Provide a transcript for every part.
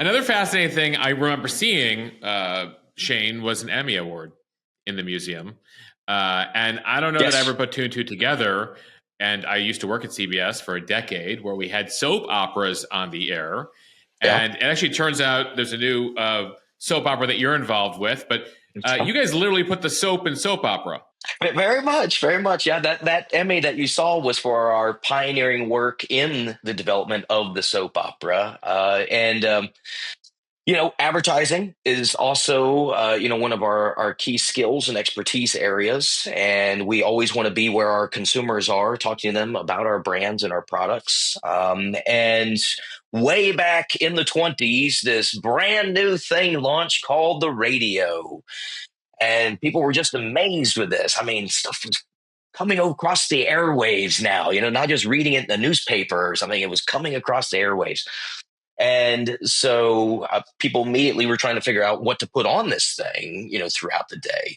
Another fascinating thing I remember seeing, Shane, was an Emmy Award in the museum. And I don't know that I ever Yes. put two and two together. And I used to work at CBS for a decade where we had soap operas on the air. Yeah. And it actually turns out there's a new soap opera that you're involved with. But you guys literally put the soap in soap opera. Very much, very much. Yeah, that Emmy that you saw was for our pioneering work in the development of the soap opera. Advertising is also, one of our key skills and expertise areas. And we always want to be where our consumers are, talking to them about our brands and our products. And way back in the 20s, this brand new thing launched called the radio. And people were just amazed with this. I mean, stuff was coming across the airwaves now, not just reading it in the newspaper or something. It was coming across the airwaves. And so people immediately were trying to figure out what to put on this thing, throughout the day.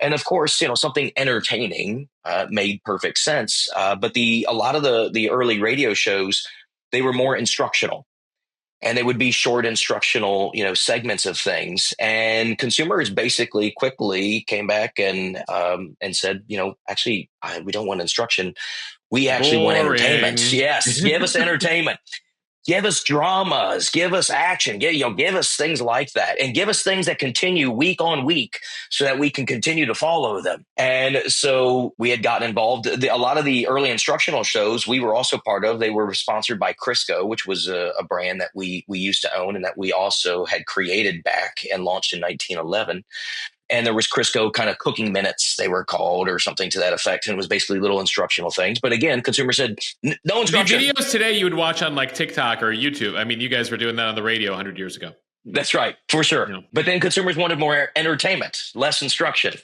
And of course, something entertaining made perfect sense. But a lot of the early radio shows, they were more instructional, and they would be short instructional, segments of things. And consumers basically quickly came back and said, actually, we don't want instruction. We actually want entertainment. Boring. Yes, give us entertainment. Give us dramas, give us action, give us things like that, and give us things that continue week on week so that we can continue to follow them. And so we had gotten involved. A lot of the early instructional shows we were also part of. They were sponsored by Crisco, which was a brand that we used to own and that we also had created back and launched in 1911. And there was Crisco kind of cooking minutes, they were called, or something to that effect. And it was basically little instructional things. But again, consumers said, no instruction. The videos today you would watch on like TikTok or YouTube. I mean, you guys were doing that on the radio 100 years ago. That's right, for sure. Yeah. But then consumers wanted more entertainment, less instruction.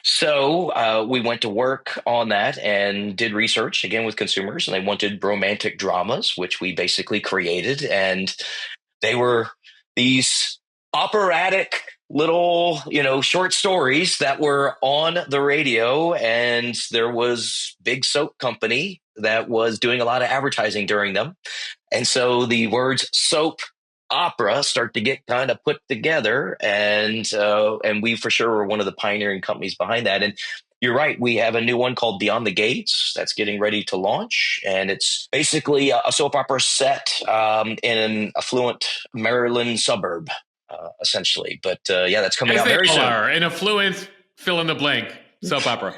So we went to work on that and did research again with consumers. And they wanted romantic dramas, which we basically created. And they were these operatic little, short stories that were on the radio. And there was big soap company that was doing a lot of advertising during them. And so the words soap opera start to get kind of put together. And we for sure were one of the pioneering companies behind that. And you're right. We have a new one called Beyond the Gates that's getting ready to launch. And it's basically a soap opera set in an affluent Maryland suburb, essentially. But that's coming As out they very all soon. are, an affluent fill in the blank soap opera.